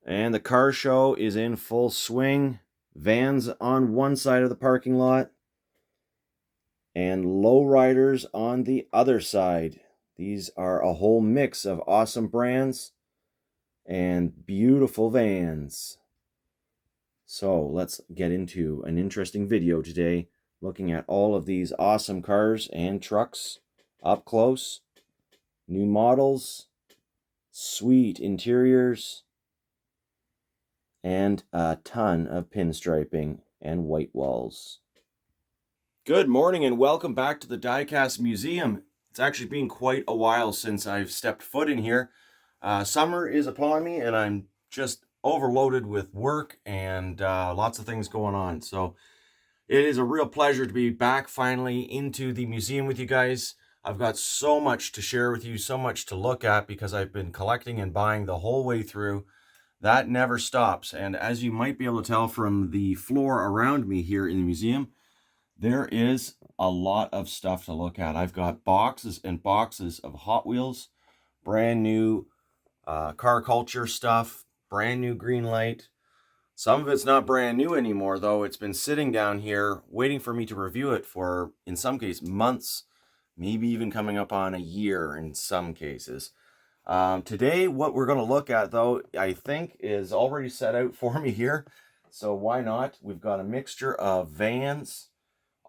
And the car show is in full swing. Vans on one side of the parking lot and low riders on the other side. These are a whole mix of awesome brands and beautiful vans. So let's get into an interesting video today, looking at all of these awesome cars and trucks up close, new models, sweet interiors, and a ton of pinstriping and white walls. Good morning and welcome back to the Diecast Museum. It's actually been quite a while since I've stepped foot in here. Summer is upon me and I'm just overloaded with work and lots of things going on. So it is a real pleasure to be back finally into the museum with you guys. I've got so much to share with you, so much to look at because I've been collecting and buying the whole way through. That never stops. And as you might be able to tell from the floor around me here in the museum, there is a lot of stuff to look at. I've got boxes and boxes of Hot Wheels, brand new car culture stuff, brand new Greenlight. Some of it's not brand new anymore, though. It's been sitting down here waiting for me to review it for, in some cases, months, maybe even coming up on a year in some cases. Today, what we're going to look at, though, I think is already set out for me here. So why not? We've got a mixture of vans,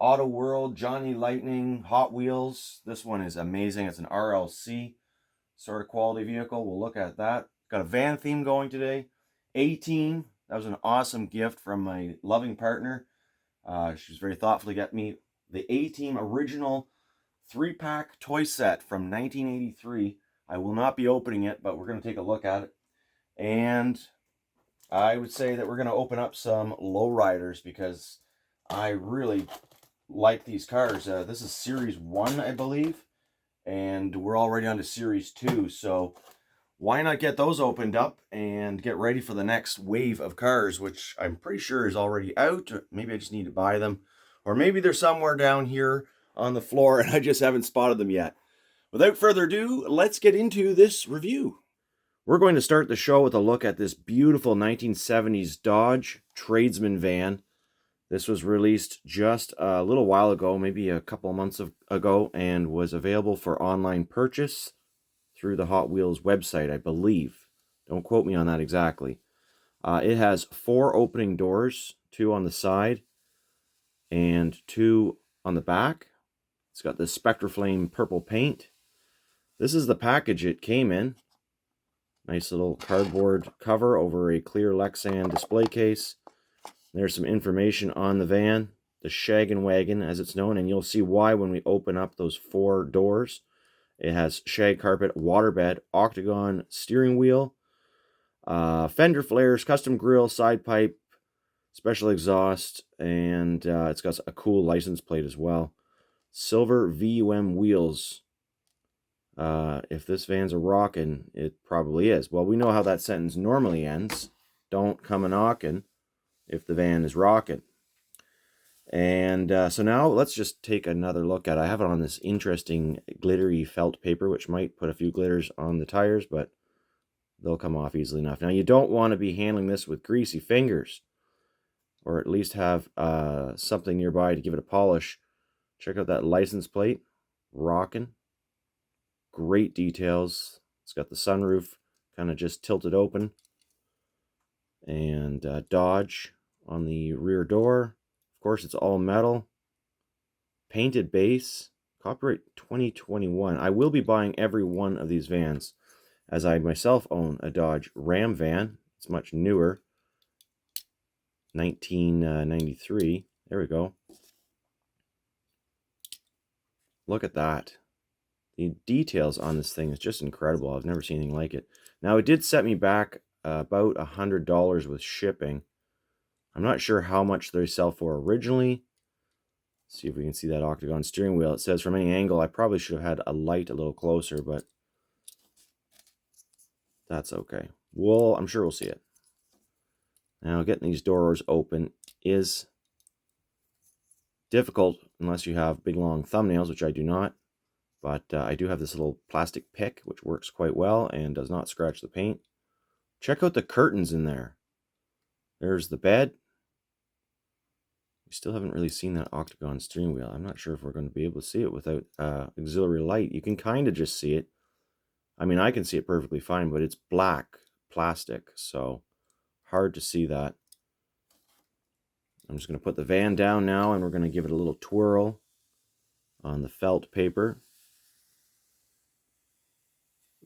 AutoWorld, Johnny Lightning, Hot Wheels. This one is amazing. It's an RLC sort of quality vehicle. We'll look at that. Got a van theme going today. A-Team. That was an awesome gift from my loving partner. She was very thoughtful to get me the A-Team original 3-pack toy set from 1983. I will not be opening it, but we're going to take a look at it. And I would say that we're going to open up some low riders because I really like these cars. This is Series 1, I believe, and we're already on to Series 2, so why not get those opened up and get ready for the next wave of cars, which I'm pretty sure is already out. Maybe I just need to buy them, or maybe they're somewhere down here on the floor and I just haven't spotted them yet. Without further ado, let's get into this review. We're going to start the show with a look at this beautiful 1970s Dodge tradesman van. This was released just a little while ago, maybe a couple of months ago, and was available for online purchase through the Hot Wheels website, I believe. Don't quote me on that exactly. It has 4 opening doors, 2 on the side and 2 on the back. It's got this Spectraflame purple paint. This is the package it came in. Nice little cardboard cover over a clear Lexan display case. There's some information on the van, the Shaggin Wagon as it's known, and you'll see why when we open up those 4 doors. It has shag carpet, waterbed, octagon steering wheel, fender flares, custom grille, side pipe, special exhaust, and it's got a cool license plate as well. Silver VUM wheels. If this van's a rockin', it probably is. Well, we know how that sentence normally ends. Don't come a-knockin' if the van is rocking. And so now let's just take another look at it. I have it on this interesting glittery felt paper, which might put a few glitters on the tires, but they'll come off easily enough. Now, you don't want to be handling this with greasy fingers, or at least have something nearby to give it a polish. Check out that license plate. Rocking. Great details. It's got the sunroof kind of just tilted open. And Dodge on the rear door. Of course, it's all metal. Painted base. Copyright 2021. I will be buying every one of these vans, as I myself own a Dodge Ram van. It's much newer. 1993. There we go. Look at that. The details on this thing is just incredible. I've never seen anything like it. Now, it did set me back about $100 with shipping. I'm not sure how much they sell for originally. Let's see if we can see that octagon steering wheel. It says from any angle, I probably should have had a light a little closer, but that's okay. I'm sure we'll see it. Now, getting these doors open is difficult unless you have big long thumbnails, which I do not. But I do have this little plastic pick, which works quite well and does not scratch the paint. Check out the curtains in there. There's the bed. We still haven't really seen that octagon steering wheel. I'm not sure if we're going to be able to see it without auxiliary light. You can kind of just see it. I mean, I can see it perfectly fine, but it's black plastic, so hard to see that. I'm just going to put the van down now, and we're going to give it a little twirl on the felt paper.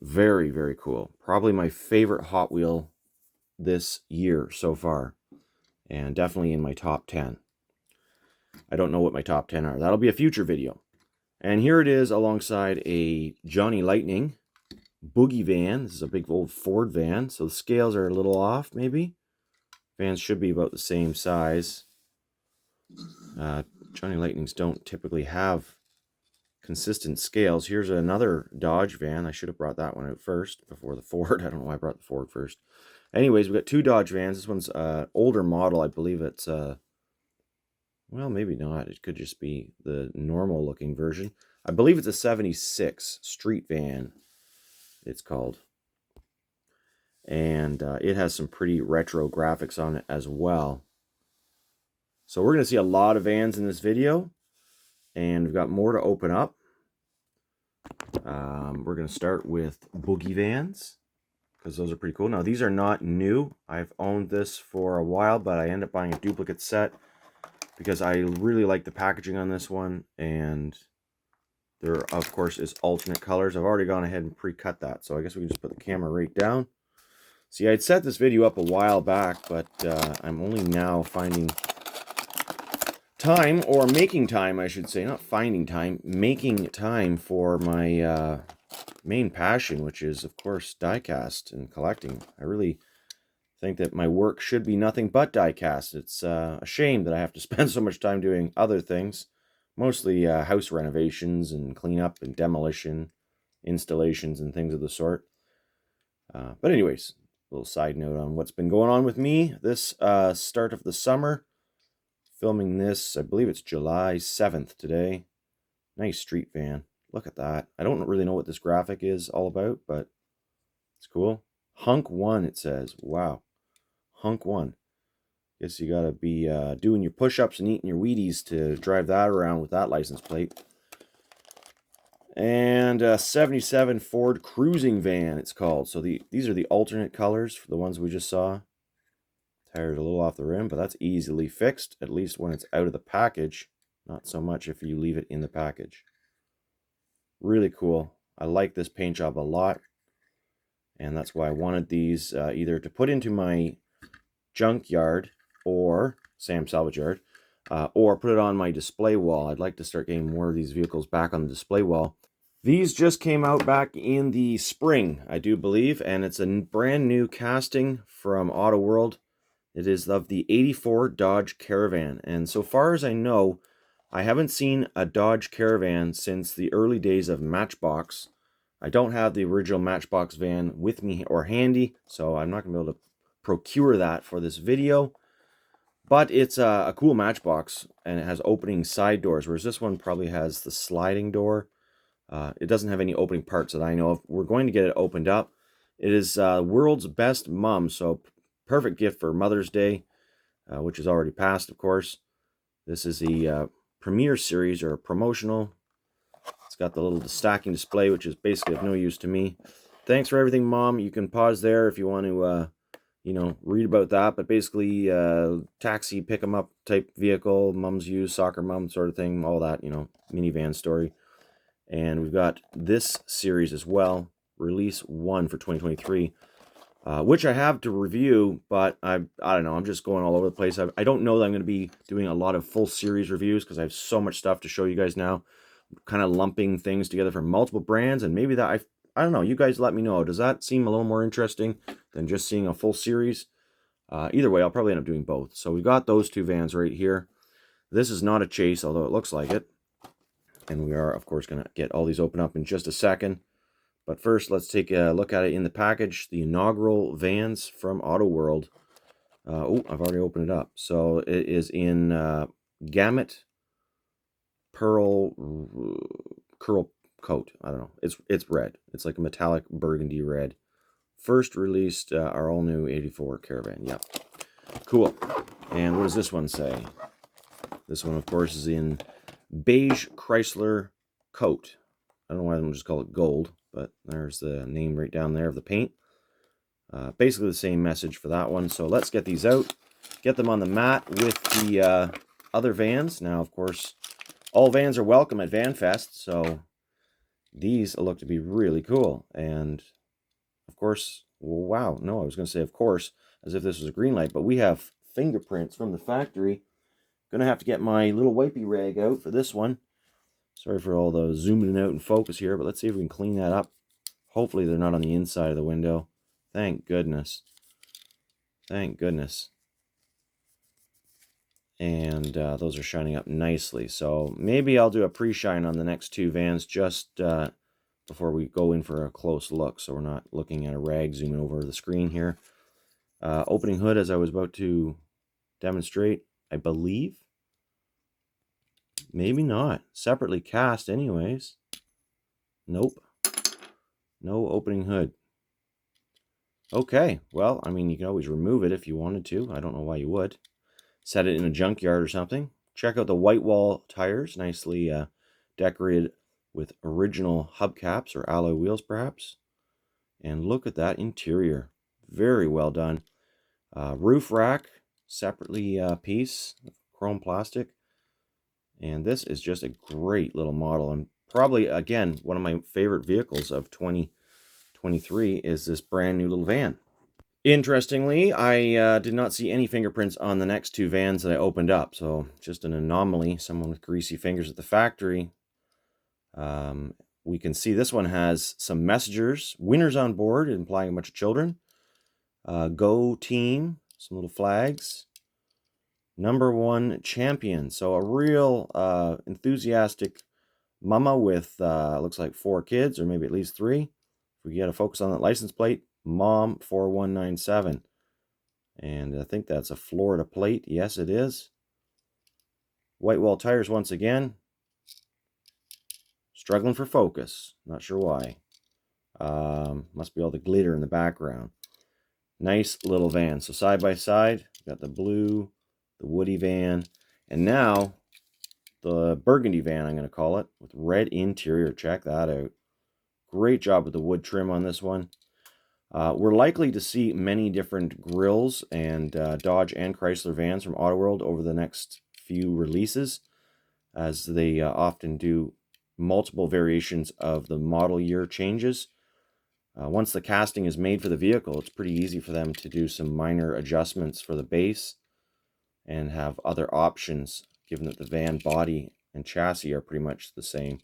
Very, very cool. Probably my favorite Hot Wheel this year so far, and definitely in my top 10. I don't know what my top 10 are. That'll be a future video. And here it is alongside a Johnny Lightning boogie van. This is a big old Ford van, so the scales are a little off, maybe. Vans should be about the same size. Johnny Lightnings don't typically have consistent scales. Here's another Dodge van. I should have brought that one out first before the Ford. I don't know why I brought the Ford first. Anyways, we got two Dodge vans. This one's an older model. I believe it's, well, maybe not. It could just be the normal looking version. I believe it's a 76 street van, it's called. And it has some pretty retro graphics on it as well. So we're going to see a lot of vans in this video, and we've got more to open up. We're going to start with boogie vans, because those are pretty cool. Now, these are not new. I've owned this for a while, but I ended up buying a duplicate set because I really like the packaging on this one, and there, of course, is alternate colors. I've already gone ahead and pre-cut that, so I guess we can just put the camera right down. See, I'd set this video up a while back, but I'm only now finding time, or making time, I should say, not finding time, making time for my main passion, which is, of course, diecast and collecting. I really think that my work should be nothing but diecast. It's a shame that I have to spend so much time doing other things, mostly house renovations and cleanup and demolition, installations and things of the sort. But anyways, a little side note on what's been going on with me this start of the summer. Filming this, I believe it's July 7th today. Nice street van. Look at that. I don't really know what this graphic is all about, but it's cool. Hunk 1, it says. Wow. Hunk 1. Guess you gotta be doing your push-ups and eating your Wheaties to drive that around with that license plate. And 77 Ford Cruising Van, it's called. So these are the alternate colors for the ones we just saw. Tires a little off the rim, but that's easily fixed, at least when it's out of the package. Not so much if you leave it in the package. Really cool. I like this paint job a lot, and that's why I wanted these either to put into my junk yard or Sam Salvage Yard, or put it on my display wall. I'd like to start getting more of these vehicles back on the display wall. These just came out back in the spring, I do believe, and it's a brand new casting from AutoWorld. It is of the 84 Dodge Caravan, and so far as I know, I haven't seen a Dodge Caravan since the early days of Matchbox. I don't have the original Matchbox van with me or handy, so I'm not going to be able to procure that for this video. But it's a cool Matchbox, and it has opening side doors, whereas this one probably has the sliding door. It doesn't have any opening parts that I know of. We're going to get it opened up. It is world's best mom, so perfect gift for Mother's Day, which is already passed, of course. This is the Premier Series, or promotional. It's got the little stacking display, which is basically of no use to me. Thanks for everything, Mom. You can pause there if you want to, you know, read about that. But basically, taxi, pick 'em up type vehicle, mom's use, soccer mom sort of thing, all that, you know, minivan story. And we've got this series as well, Release 1 for 2023. Which I have to review, but I don't know, I'm just going all over the place. I don't know that I'm going to be doing a lot of full series reviews because I have so much stuff to show you guys now. I'm kind of lumping things together from multiple brands, and maybe that, I don't know, you guys let me know. Does that seem a little more interesting than just seeing a full series? Either way, I'll probably end up doing both. So we've got those two vans right here. This is not a chase, although it looks like it. And we are, of course, going to get all these open up in just a second. But first, let's take a look at it in the package. The inaugural vans from AutoWorld. Oh, I've already opened it up. So it is in Gamut Pearl Curl Coat. I don't know. It's red. It's like a metallic burgundy red. first released our all-new 84 Caravan. Yep. Cool. And what does this one say? This one, of course, is in beige Chrysler coat. I don't know why I'm just call it gold, but there's the name right down there of the paint. Basically the same message for that one. So let's get these out, get them on the mat with the other vans. Now, of course, all vans are welcome at VanFest, so these look to be really cool. And of course, wow, no, I was going to say of course, as if this was a Greenlight, but we have fingerprints from the factory. Going to have to get my little wipey rag out for this one. Sorry for all the zooming out and focus here, but let's see if we can clean that up. Hopefully they're not on the inside of the window. Thank goodness. Thank goodness. And those are shining up nicely. So maybe I'll do a pre-shine on the next two vans just before we go in for a close look, so we're not looking at a rag zooming over the screen here. Opening hood, as I was about to demonstrate, I believe. Maybe not. Separately cast anyways. Nope. No opening hood. Okay, well, I mean, you can always remove it if you wanted to. I don't know why you would. Set it in a junkyard or something. Check out the white wall tires, nicely decorated with original hubcaps or alloy wheels perhaps. And look at that interior. Very well done. Roof rack, separately piece, chrome plastic. And this is just a great little model. And probably, again, one of my favorite vehicles of 2023 is this brand new little van. Interestingly, I did not see any fingerprints on the next two vans that I opened up. So just an anomaly, someone with greasy fingers at the factory. We can see this one has some messengers, winners on board, implying a bunch of children. Go team, some little flags. #1 champion. So a real enthusiastic mama with, looks like 4 kids, or maybe at least 3. If we get a focus on that license plate, Mom 4197. And I think that's a Florida plate. Yes, it is. White wall tires once again. Struggling for focus. Not sure why. Must be all the glitter in the background. Nice little van. So side by side, got the blue, the woody van, and now the burgundy van, I'm going to call it, with red interior. Check that out. Great job with the wood trim on this one. We're likely to see many different grills and Dodge and Chrysler vans from AutoWorld over the next few releases, as they often do multiple variations of the model year changes. Once the casting is made for the vehicle, it's pretty easy for them to do some minor adjustments for the base and have other options, given that the van body and chassis are pretty much the same.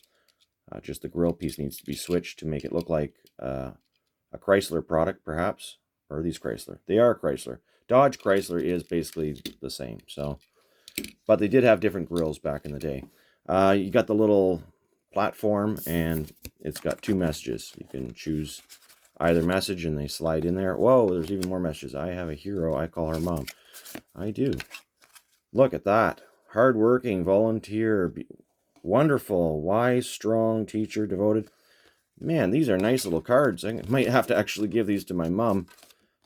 Just the grill piece needs to be switched to make it look like a Chrysler product, perhaps. Or are these Chrysler? They are Chrysler. Dodge Chrysler is basically the same. So, but they did have different grills back in the day. You got the little platform, and it's got 2 messages. You can choose either message, and they slide in there. Whoa, there's even more messages. I have a hero. I call her Mom. I do. Look at that. Hardworking, volunteer, wonderful, wise, strong, teacher, devoted. Man, these are nice little cards. I might have to actually give these to my mom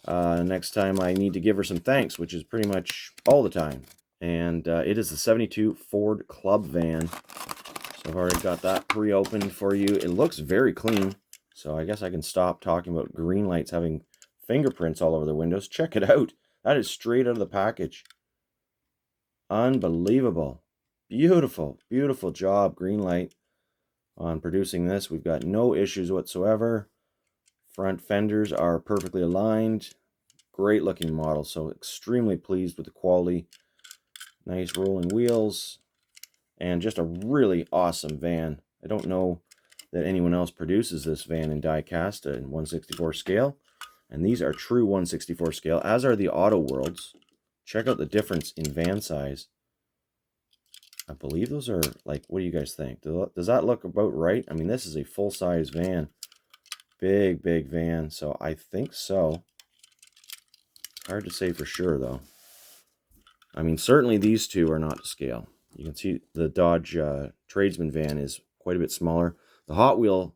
next time I need to give her some thanks, which is pretty much all the time. And it is the 72 Ford Club van. So I've already got that pre-opened for you. It looks very clean. So I guess I can stop talking about Greenlights having fingerprints all over the windows. Check it out. That is straight out of the package. Unbelievable. Beautiful, beautiful job, Greenlight, on producing this. We've got no issues whatsoever. Front fenders are perfectly aligned. Great looking model. So extremely pleased with the quality. Nice rolling wheels. And just a really awesome van. I don't know that anyone else produces this van in diecast in 1/64 scale. And these are true 1/64 scale, as are the AutoWorlds. Check out the difference in van size. I believe those are, like, what do you guys think? Does that look about right? I mean, this is a full-size van. Big, big van. So I think so. Hard to say for sure, though. I mean, certainly these two are not to scale. You can see the Dodge Tradesman van is quite a bit smaller. The Hot Wheel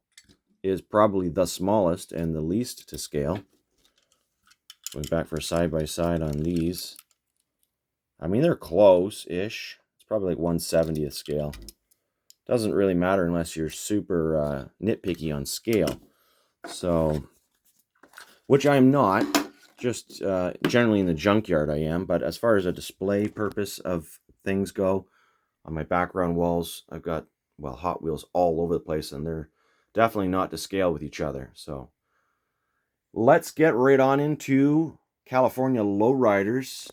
is probably the smallest and the least to scale. Going back for a side-by-side on these. I mean, they're close-ish. It's probably like 1/70th scale. Doesn't really matter unless you're super nitpicky on scale. So, which I'm not. Just generally in the junkyard I am. But as far as a display purpose of things go, on my background walls, I've got, well, Hot Wheels all over the place, and they're definitely not to scale with each other. So let's get right on into California Low Riders.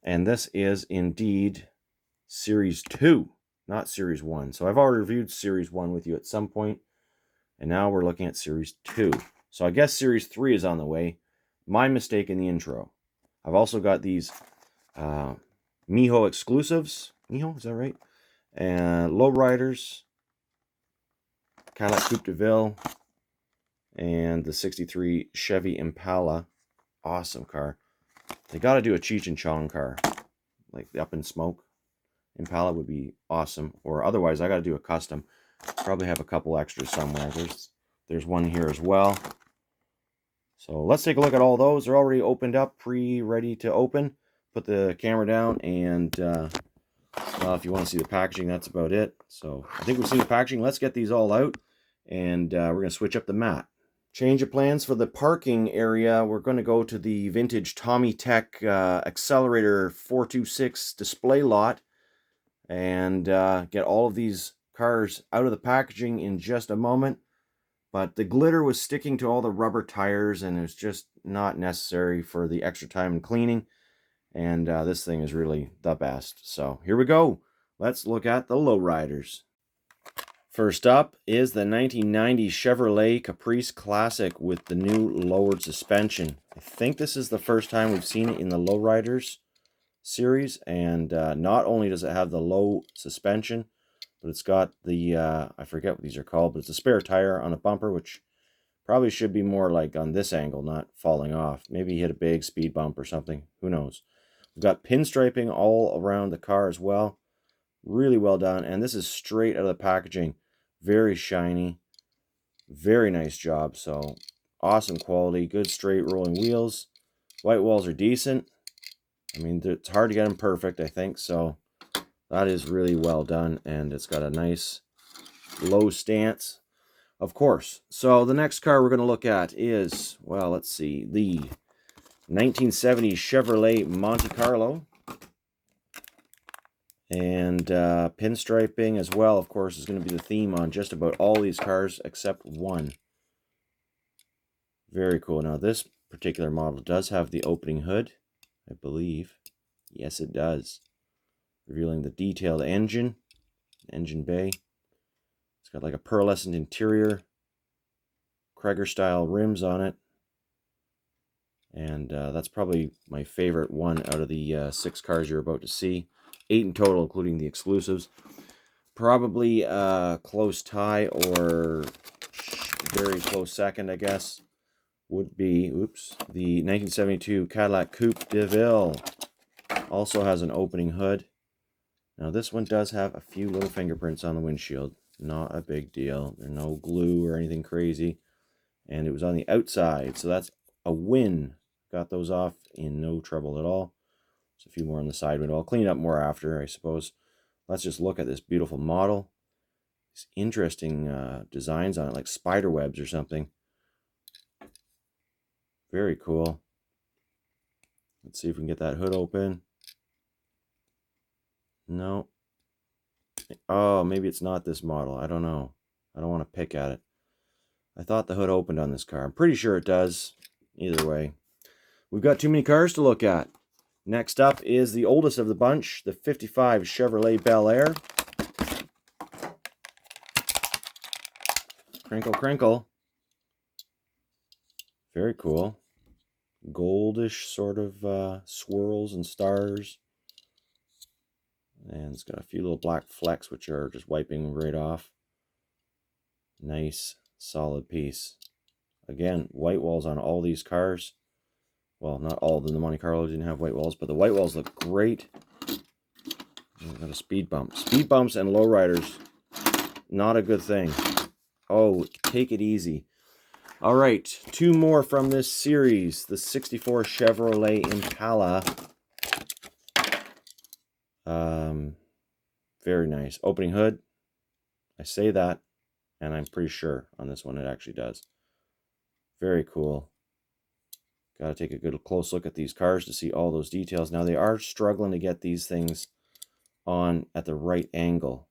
And this is indeed Series 2, not Series 1. So I've already reviewed Series 1 with you at some point, and now we're looking at Series 2. So I guess Series 3 is on the way. My mistake in the intro. I've also got these Miho exclusives. Miho, is that right? And Low Riders, Cadillac Coupe de Ville, and the 63 Chevy Impala. Awesome car. They got to do a Cheech and Chong car, like the Up in Smoke. Impala would be awesome, or otherwise I got to do a custom. Probably have a couple extras somewhere. There's one here as well. So let's take a look at all those. They're already opened up, ready to open. Put the camera down, and well, if you want to see the packaging, that's about it. So I think we've seen the packaging. Let's get these all out, and we're going to switch up the mat. Change of plans for the parking area. We're going to go to the vintage Tommy Tech Accelerator 426 display lot and get all of these cars out of the packaging in just a moment. But the glitter was sticking to all the rubber tires, and it was just not necessary for the extra time and cleaning. And this thing is really the best. So here we go. Let's look at the Low Riders. First up is the 1990 Chevrolet Caprice Classic with the new lowered suspension. I think this is the first time we've seen it in the Low Riders series. And not only does it have the low suspension, but it's got the, I forget what these are called, but it's a spare tire on a bumper, which probably should be more like on this angle, not falling off. Maybe he hit a big speed bump or something. Who knows? We've got pinstriping all around the car as well. Really well done. And this is straight out of the packaging. Very shiny. Very nice job. So awesome quality. Good straight rolling wheels. White walls are decent. I mean, it's hard to get them perfect, I think. So that is really well done. And it's got a nice low stance, of course. So the next car we're going to look at is, well, let's see, the 1970 Chevrolet Monte Carlo. And pinstriping as well, of course, is going to be the theme on just about all these cars except one. Very cool. Now, this particular model does have the opening hood, I believe. Yes, it does. Revealing the detailed engine bay. It's got like a pearlescent interior, Kreger-style rims on it. And that's probably my favorite one out of the 6 cars you're about to see. 8 in total, including the exclusives. Probably a close tie or very close second, I guess, would be, the 1972 Cadillac Coupe de Ville. Also has an opening hood. Now, this one does have a few little fingerprints on the windshield. Not a big deal. There's no glue or anything crazy. And it was on the outside, so that's a win. Got those off in no trouble at all. There's a few more on the side window. I'll clean it up more after, I suppose. Let's just look at this beautiful model. These interesting designs on it, like spider webs or something. Very cool. Let's see if we can get that hood open. No. Oh, maybe it's not this model. I don't know. I don't want to pick at it. I thought the hood opened on this car. I'm pretty sure it does. Either way. We've got too many cars to look at. Next up is the oldest of the bunch, the 55 Chevrolet Bel Air. Crinkle, crinkle. Very cool. Goldish sort of swirls and stars. And it's got a few little black flecks, which are just wiping right off. Nice, solid piece. Again, white walls on all these cars. Well, not all of them. The Monte Carlo didn't have white walls, but the white walls look great. We've got a speed bump. Speed bumps and low riders, not a good thing. Oh, take it easy. All right, 2 more from this series. The 64 Chevrolet Impala. Very nice. Opening hood. I say that, and I'm pretty sure on this one it actually does. Very cool. Got to take a good close look at these cars to see all those details. Now, they are struggling to get these things on at the right angle.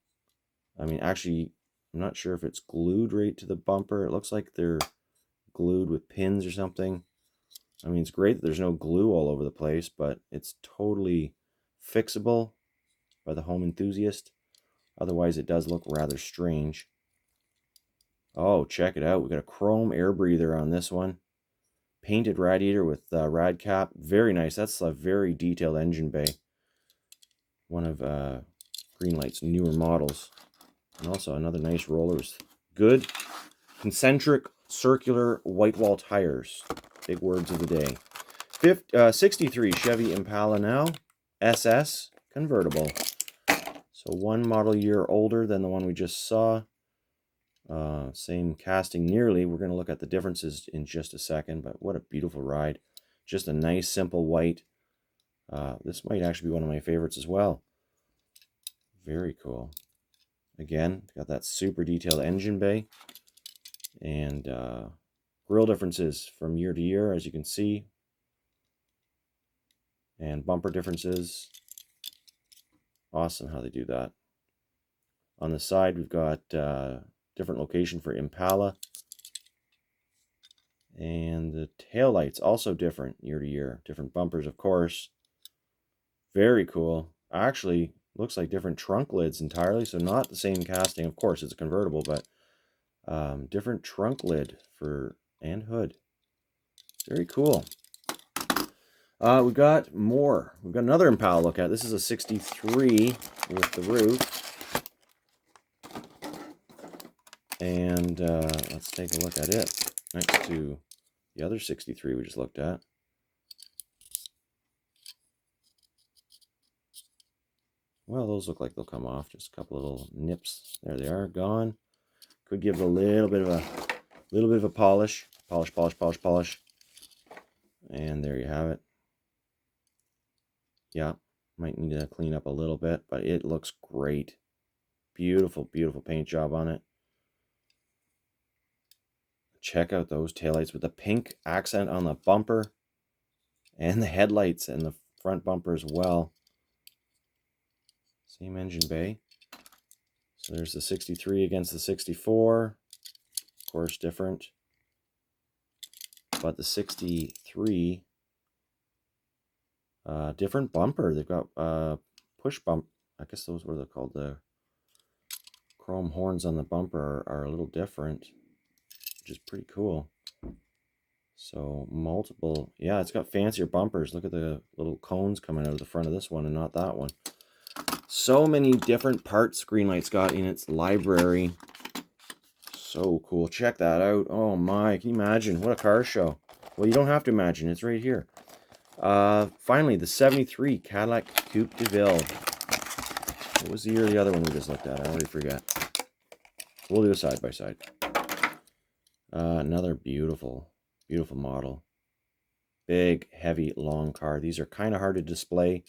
I mean, actually, I'm not sure if it's glued right to the bumper. It looks like they're glued with pins or something. I mean, it's great that there's no glue all over the place, but it's totally fixable by the home enthusiast. Otherwise, it does look rather strange. Oh, check it out. We got a chrome air breather on this one. Painted radiator with rad cap. Very nice. That's a very detailed engine bay. One of Greenlight's newer models. And also another nice rollers. Good concentric circular white wall tires. Big words of the day. 63 Chevy Impala now. SS convertible. So 1 model year older than the one we just saw. Same casting nearly. We're going to look at the differences in just a second, but what a beautiful ride. Just a nice, simple white. This might actually be one of my favorites as well. Very cool. Again, got that super detailed engine bay. And grille differences from year to year, as you can see. And bumper differences. Awesome how they do that. On the side, we've got different location for Impala. And the taillights also different year to year. Different bumpers, of course. Very cool. Actually, looks like different trunk lids entirely. So not the same casting. Of course, it's a convertible, but different trunk lid for and hood. Very cool. We've got more. We've got another Impala to look at. This is a 63 with the roof. And let's take a look at it next to the other 63 we just looked at. Well, those look like they'll come off. Just a couple little nips. There they are, gone. Could give it a little bit of a polish. Polish. And there you have it. Yeah, might need to clean up a little bit, but it looks great. Beautiful, beautiful paint job on it. Check out those taillights with the pink accent on the bumper and the headlights and the front bumper as well. Same engine bay. So there's the 63 against the 64. Of course, different. But the 63, different bumper. They've got push bump. I guess those were called. The chrome horns on the bumper are a little different, which is pretty cool. So multiple, yeah, it's got fancier bumpers. Look at the little cones coming out of the front of this one and not that one. So many different parts Greenlight's got in its library. So cool. Check that out. Oh my, can you imagine? What a car show. Well, you don't have to imagine. It's right here. Finally, the 73 Cadillac Coupe de Ville. What was the year of the other one we just looked at? I already forget. We'll do a side-by-side. Another beautiful, beautiful model. Big, heavy, long car. These are kind of hard to display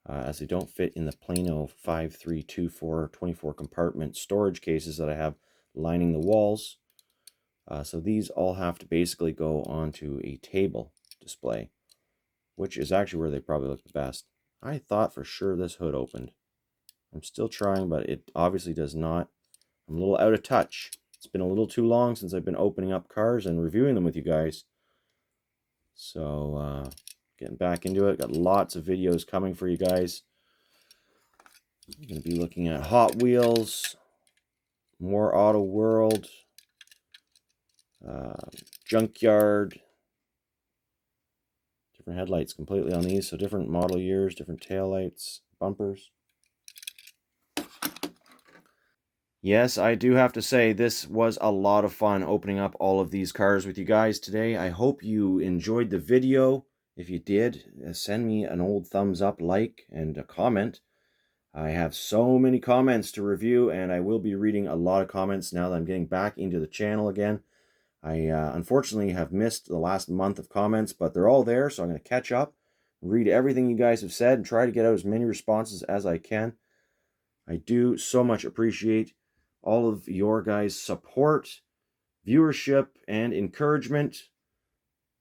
as they don't fit in the Plano 5324 24 compartment storage cases that I have lining the walls. So these all have to basically go onto a table display, which is actually where they probably look the best. I thought for sure this hood opened. I'm still trying, but it obviously does not. I'm a little out of touch. It's been a little too long since I've been opening up cars and reviewing them with you guys. So, getting back into it. Got lots of videos coming for you guys. I'm going to be looking at Hot Wheels, more AutoWorld, Junkyard, different headlights completely on these. So different model years, different taillights, bumpers. Yes, I do have to say this was a lot of fun opening up all of these cars with you guys today. I hope you enjoyed the video. If you did, send me an old thumbs up, like, and a comment. I have so many comments to review, and I will be reading a lot of comments now that I'm getting back into the channel again. I unfortunately have missed the last month of comments, but they're all there, so I'm going to catch up, read everything you guys have said, and try to get out as many responses as I can. I do so much appreciate all of your guys' support, viewership, and encouragement,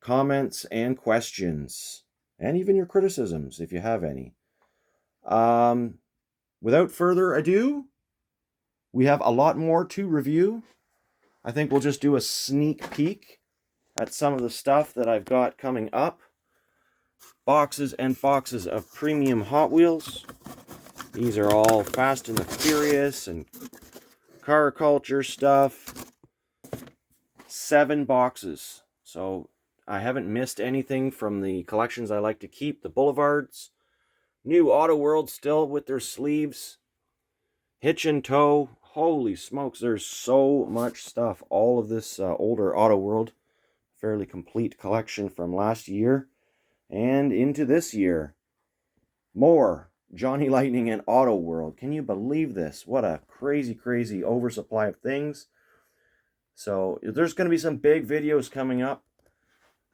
comments, and questions, and even your criticisms, if you have any. Without further ado, we have a lot more to review. I think we'll just do a sneak peek at some of the stuff that I've got coming up. Boxes and boxes of premium Hot Wheels. These are all Fast and the Furious and car culture stuff. 7 boxes. So I haven't missed anything from the collections I like to keep. The Boulevards. New AutoWorld still with their sleeves. Hitch and Tow. Holy smokes, there's so much stuff. All of this older AutoWorld. Fairly complete collection from last year and into this year. More Johnny Lightning and AutoWorld. Can you believe this? What a crazy, crazy oversupply of things. So there's going to be some big videos coming up.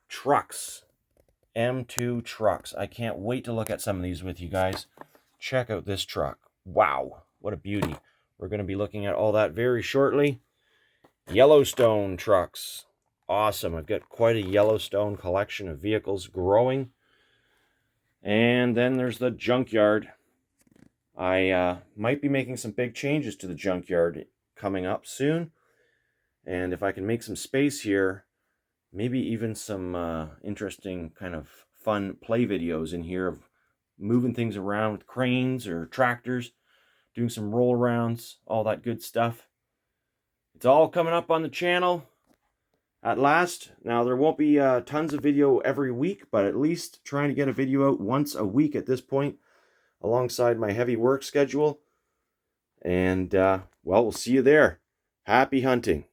Trucks. M2 trucks. I can't wait to look at some of these with you guys. Check out this truck. Wow, what a beauty. We're going to be looking at all that very shortly. Yellowstone trucks. Awesome. I've got quite a Yellowstone collection of vehicles growing. And then there's the junkyard. I might be making some big changes to the junkyard coming up soon. And if I can make some space here, maybe even some interesting kind of fun play videos in here of moving things around with cranes or tractors, doing some roll arounds, all that good stuff. It's all coming up on the channel at last. Now, there won't be tons of video every week, but at least trying to get a video out once a week at this point, alongside my heavy work schedule. And, well, we'll see you there. Happy hunting.